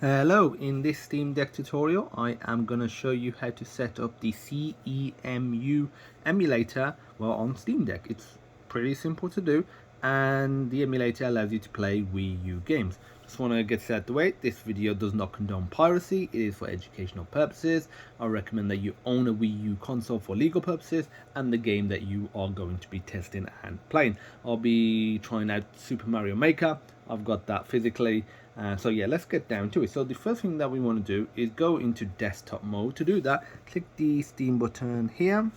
Hello, in this Steam Deck tutorial I am going to show you how to set up the CEMU emulator on Steam Deck. It's pretty simple to do and the emulator allows you to play Wii U games. Just want to get set out of the way, this video does not condone piracy, it is for educational purposes. I recommend that you own a Wii U console for legal purposes and the game that you are going to be testing and playing. I'll be trying out Super Mario Maker, I've got that physically. So yeah, let's get down to it. So the first thing that we want to do is go into desktop mode. To do that, click the Steam button here,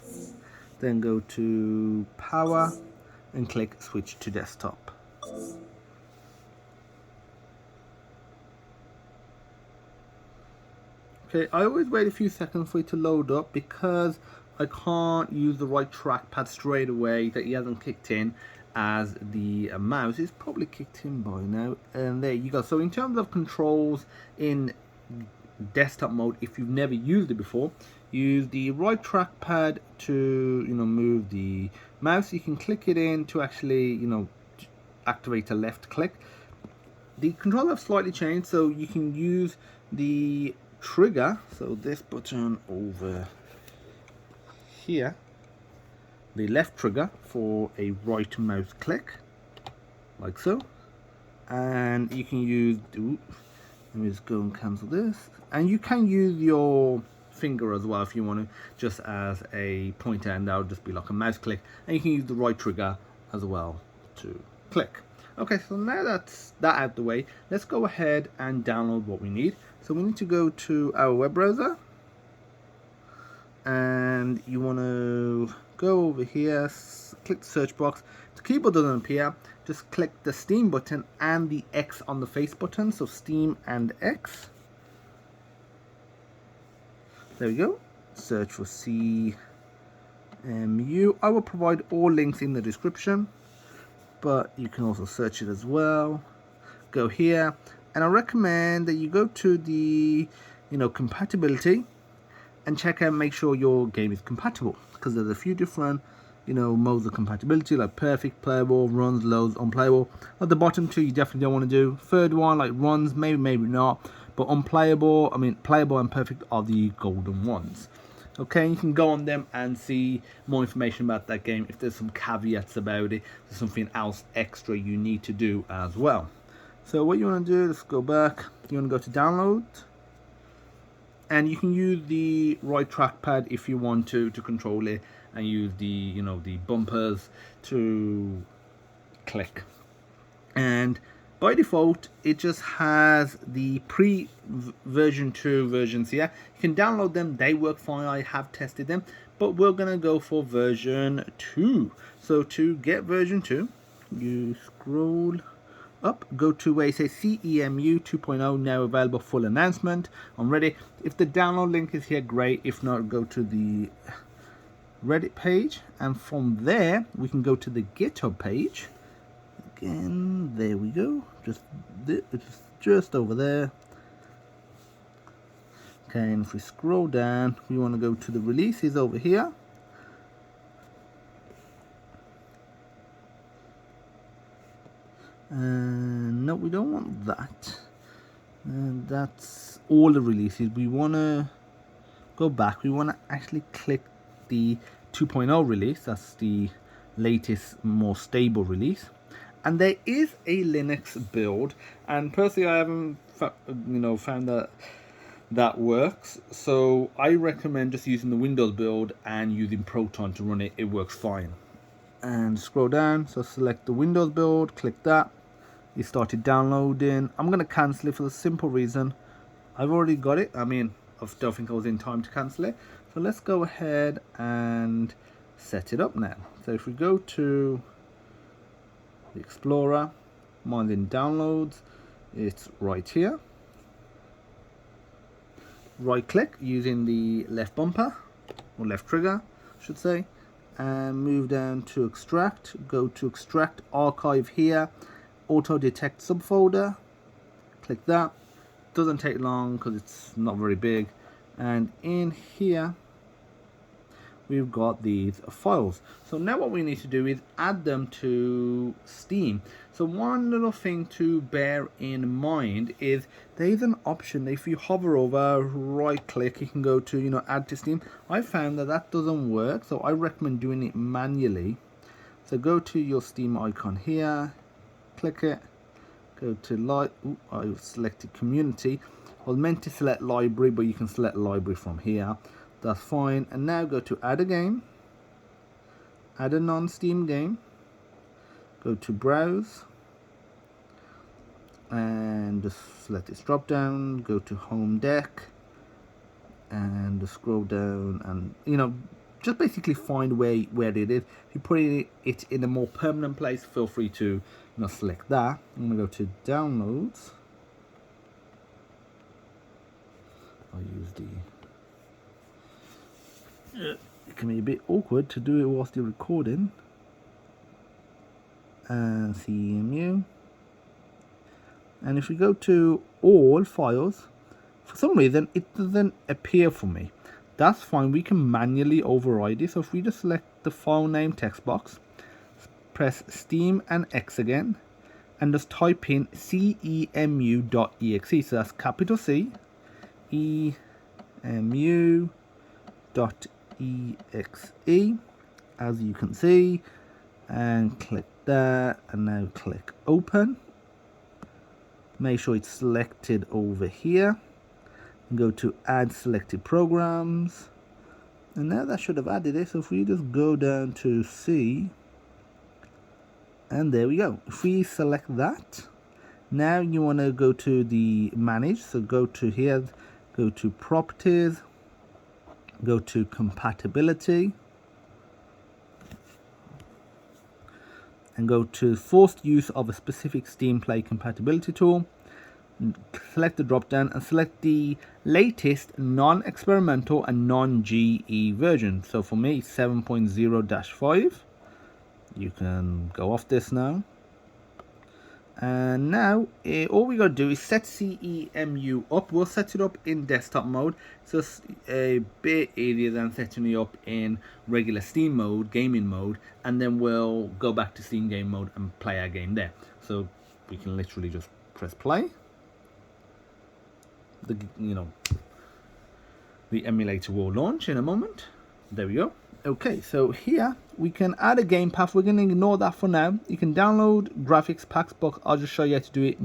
then go to power and click switch to desktop. Okay, I always wait a few seconds for it to load up because I can't use the right trackpad straight away that he hasn't kicked in, as the mouse is probably kicked in by now. And there you go. So in terms of controls in desktop mode, if you've never used it before, use the right trackpad to move the mouse. You can click it in to actually activate a left click. The controls have slightly changed, so you can use the trigger, so this button over here, the left trigger for a right mouse click, like so. And you can use, let me just go and cancel this, and you can use your finger as well if you want to, just as a pointer, and that would just be like a mouse click. And you can use the right trigger as well to click. Okay, so now that's that out the way, let's go ahead and download what we need. So we need to go to our web browser, and you want to go over here, click the search box. The keyboard doesn't appear, just click the Steam button and the X on the face button, so Steam and X. There we go. Search for CEMU. I will provide all links in the description, but you can also search it as well. Go here, and I recommend that you go to the compatibility and check out, make sure your game is compatible, because there's a few different modes of compatibility, like perfect, playable, runs, loads, unplayable. At the bottom two you definitely don't want to do. Third one, like runs, maybe not, but unplayable, playable and perfect are the golden ones. Okay, you can go on them and see more information about that game. If there's some caveats about it, there's something else extra you need to do as well. So what you want to do, let's go back, you want to go to download, and you can use the right trackpad if you want to control it, and use the the bumpers to click. And by default it just has the version 2 versions here. You can download them, they work fine, I have tested them, but we're gonna go for version 2. So to get version 2, you scroll up, go to where it says CEMU 2.0 now available, full announcement. I'm ready. If the download link is here, great. If not, go to the Reddit page, and from there we can go to the GitHub page. Again, there we go. Just over there. Okay, and if we scroll down, we want to go to the releases over here. No, we don't want that. And that's all the releases. We want to go back. We want to actually click the 2.0 release. That's the latest, more stable release. And there is a Linux build, and personally I haven't found that works. So I recommend just using the Windows build and using Proton to run it. It works fine. And scroll down, so select the Windows build, click that. It started downloading. I'm going to cancel it for the simple reason I've already got it. I don't think I was in time to cancel it. So let's go ahead and set it up now. So if we go to the Explorer, mine's in downloads, it's right here. Right click using the left bumper, or left trigger I should say, and move down to extract. Go to extract archive here, auto detect subfolder, click that. Doesn't take long because it's not very big. And in here we've got these files. So now what we need to do is add them to Steam. So one little thing to bear in mind is there's an option. If you hover over, right click, you can go to add to Steam. I found that doesn't work, so I recommend doing it manually. So go to your Steam icon here, click it, go to I selected community. I was meant to select library, but you can select library from here. That's fine. And now go to add a game, add a non-Steam game, go to browse, and just select this drop down, go to home deck, and just scroll down, and just basically find where it is. If you put it in a more permanent place, feel free to select that. I'm gonna go to downloads. I'll use it can be a bit awkward to do it whilst you're recording. And CEMU. And if we go to all files, for some reason it doesn't appear for me. That's fine, we can manually override it. So if we just select the file name text box, press Steam and X again, and just type in cemu.exe. So that's capital C, emu.exe, as you can see, and click that, and now click open. Make sure it's selected over here, and go to add selected programs, and now that should have added it. So if we just go down to C, and there we go. If we select that, now you want to go to the manage, so go to here, go to properties, go to compatibility, and go to forced use of a specific Steam Play compatibility tool. Select the drop down and select the latest non-experimental and non-GE version. So for me 7.0-5. You can go off this now. And now all we got to do is set CEMU up. We'll set it up in desktop mode. So it's a bit easier than setting it up in regular Steam mode, gaming mode, and then we'll go back to Steam game mode and play our game there. So we can literally just press play. The emulator will launch in a moment. There we go. Okay, so here we can add a game path. We're going to ignore that for now. You can download graphics packs, but I'll just show you how to do it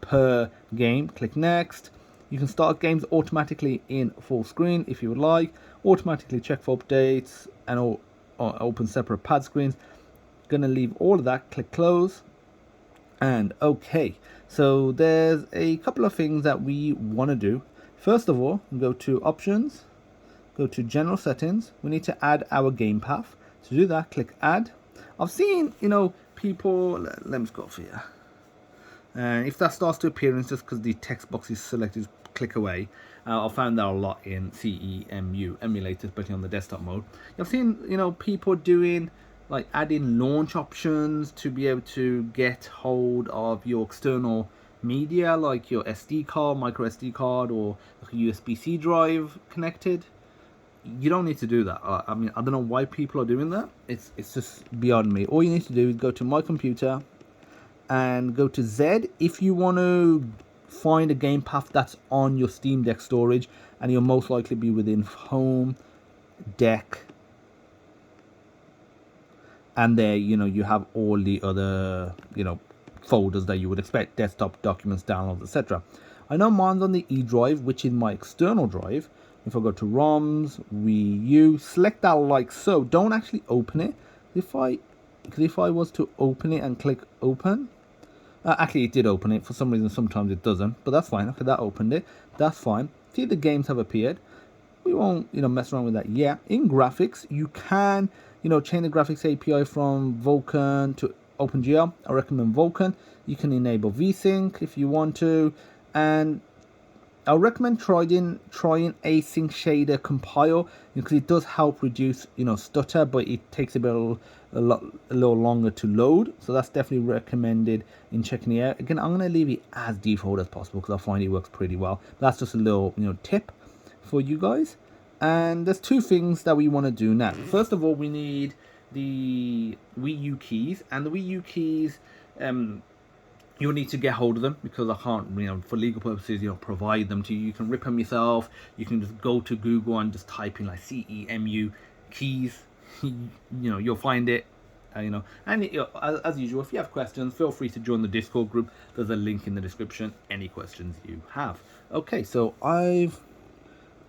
per game. Click next. You can start games automatically in full screen if you would like. Automatically check for updates and open separate pad screens. Gonna leave all of that. Click close. And okay, so there's a couple of things that we want to do. First of all, go to options, go to general settings. We need to add our game path. To do that, click add. I've seen people, let me just go off here, and if that starts to appear, it's just because the text box is selected, click away. I found that a lot in CEMU emulators, especially on the desktop mode. I've seen people doing like adding launch options to be able to get hold of your external media, like your SD card, micro SD card, or like a USB-C drive connected. You don't need to do that. I don't know why people are doing that. It's just beyond me. All you need to do is go to my computer and go to Z if you want to find a game path that's on your Steam Deck storage, and you'll most likely be within home, deck, and there you have all the other folders that you would expect: desktop, documents, downloads, etc. I know mine's on the E drive, which is my external drive. If I go to ROMs, Wii U, select that like so. Don't actually open it. If I was to open it and click open, actually it did open it. For some reason, sometimes it doesn't, but that's fine. Okay, that opened it. That's fine. See, the games have appeared. We won't mess around with that yet. In graphics, you can change the graphics API from Vulkan to OpenGL. I recommend Vulkan. You can enable VSync if you want to, and I recommend trying async shader compile, because it does help reduce stutter, but it takes a little longer to load. So that's definitely recommended in checking it out. Again, I'm going to leave it as default as possible because I find it works pretty well. That's just a little tip for you guys. And there's two things that we want to do now. First of all, we need the Wii U keys, and the Wii U keys, you'll need to get hold of them because I can't, for legal purposes, provide them to you. You can rip them yourself. You can just go to Google and just type in like CEMU keys. You'll find it. And as usual, if you have questions, feel free to join the Discord group. There's a link in the description. Any questions you have. Okay, so I've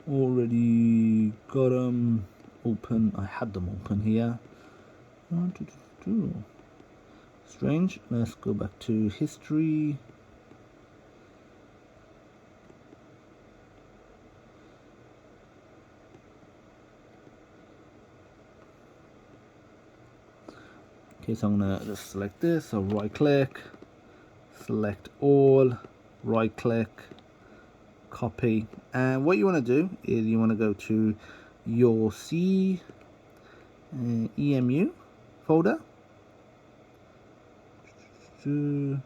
already got them open. I had them open here. 1, 2, 2. Strange. Let's go back to history. Okay, so I'm gonna just select this. So right click, select all, right click, copy. And what you want to do is you want to go to your CEMU folder. What am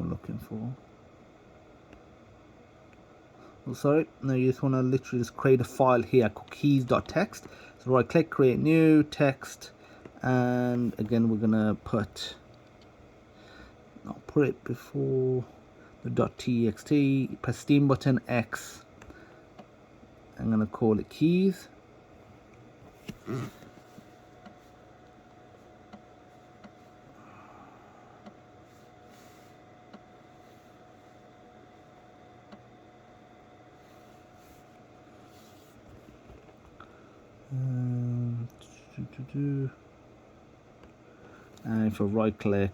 I looking for? Oh, sorry, no, you just want to literally just create a file here called keys.txt. So right click, create new text, and again we're gonna put, I'll put it before the .txt, press Steam button X. I'm gonna call it keys. And if I right click,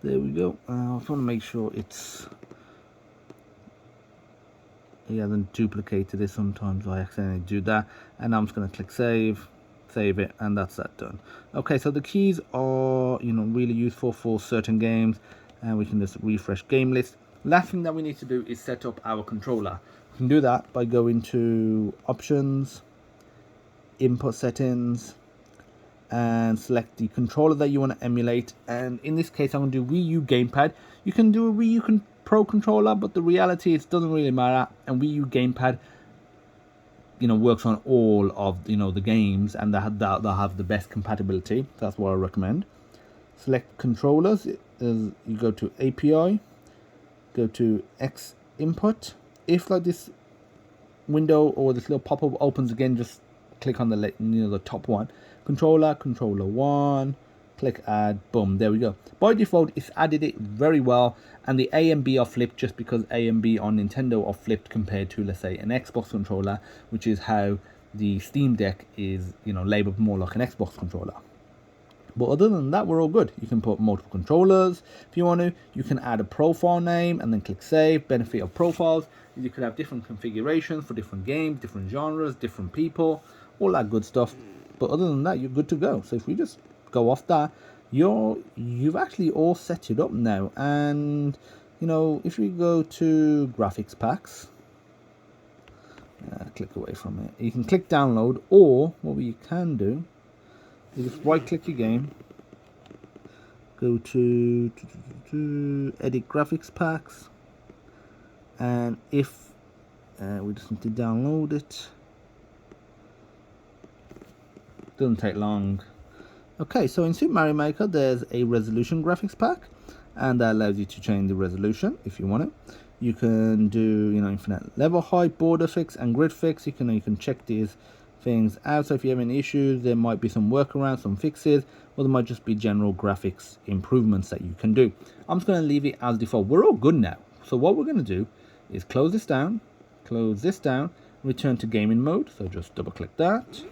there we go. I just want to make sure he hasn't duplicated it. Sometimes I accidentally do that, and I'm just going to click save it, and that's that done. Okay, so the keys are really useful for certain games, and we can just refresh game list. Last thing that we need to do is set up our controller. We can do that by going to options, input settings, and select the controller that you want to emulate. And in this case, I'm going to do Wii U gamepad. You can do a Wii U Pro controller, but the reality is it doesn't really matter. And Wii U gamepad, works on all of the games, and they'll have the best compatibility. That's what I recommend. Select controllers. You go to API, go to X input. If like this window or this little pop-up opens again, just click on the top one. Controller 1, click add, boom, there we go. By default, it's added it very well, and the A and B are flipped just because A and B on Nintendo are flipped compared to, let's say, an Xbox controller, which is how the Steam Deck is, labeled more like an Xbox controller. But other than that, we're all good. You can put multiple controllers if you want to. You can add a profile name and then click save. Benefit of profiles is you could have different configurations for different games, different genres, different people, all that good stuff. But other than that, you're good to go. So if we just go off that, you've actually all set it up now. And if we go to graphics packs, click away from it. You can click download, or what you can do is just right click your game, go to edit graphics packs, and if we just need to download it. Doesn't take long. Okay, so in Super Mario Maker there's a resolution graphics pack, and that allows you to change the resolution if you want it. You can do infinite level height, border fix, and grid fix. You can check these things out. So if you have any issues, there might be some workarounds, some fixes, or there might just be general graphics improvements that you can do. I'm just going to leave it as default. We're all good now. So what we're going to do is close this down, return to gaming mode. So just double click that.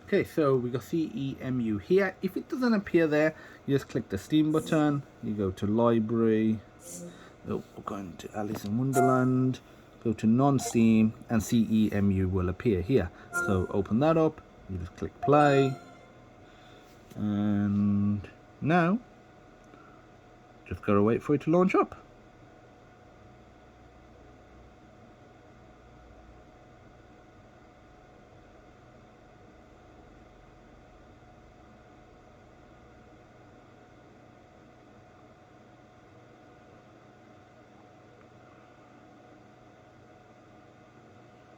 Okay, so we got CEMU here. If it doesn't appear there, you just click the Steam button, you go to library, we're going to Alice in Wonderland, go to non-Steam, and CEMU will appear here. So open that up, you just click play, and now just gotta wait for it to launch up.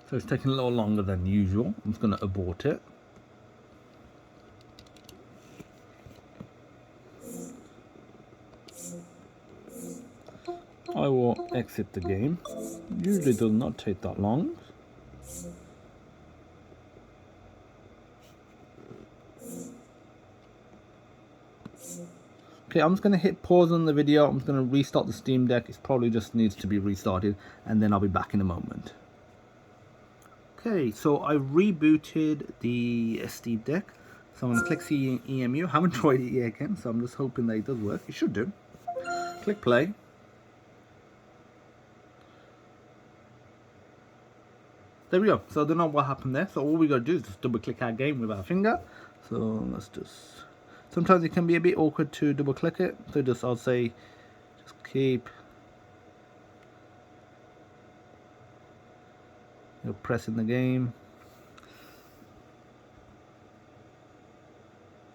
So it's taking a little longer than usual. I'm just going to abort it. I will exit the game. Usually does not take that long. Okay, I'm just going to hit pause on the video. I'm just going to restart the Steam Deck. It probably just needs to be restarted, and then I'll be back in a moment. Okay, so I rebooted the Steam Deck. So I'm going to click CEMU. I haven't tried it yet again, so I'm just hoping that it does work. It should do. Click play. There we go. So I don't know what happened there. So all we got to do is just double click our game with our finger. So let's just... Sometimes it can be a bit awkward to double click it. So just, I'll say, just keep... You're pressing the game.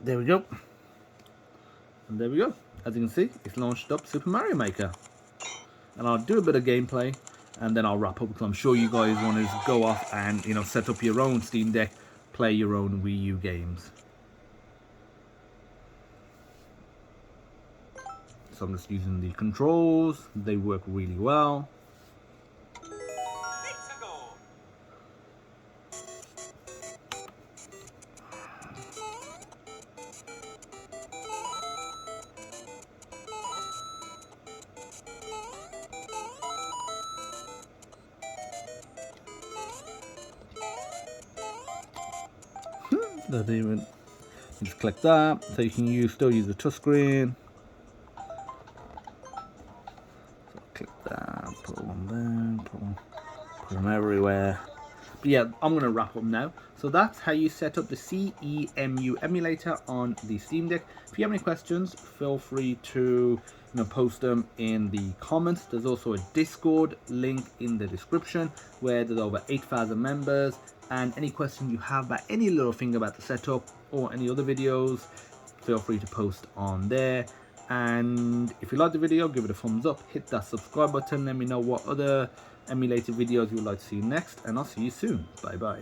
There we go. And there we go. As you can see, it's launched up Super Mario Maker. And I'll do a bit of gameplay, and then I'll wrap up, because I'm sure you guys want to go off and, you know, set up your own Steam Deck, play your own Wii U games. So I'm just using the controls. They work really well. That even, you just click that, so you can still use the touchscreen. So click that, put one there, put them everywhere. But yeah, I'm gonna wrap up now. So that's how you set up the CEMU emulator on the Steam Deck. If you have any questions, feel free to post them in the comments. There's also a Discord link in the description where there's over 8,000 members. And any question you have about any little thing about the setup or any other videos, feel free to post on there. And if you like the video, give it a thumbs up, hit that subscribe button, let me know what other emulated videos you would like to see next, and I'll see you soon. Bye bye.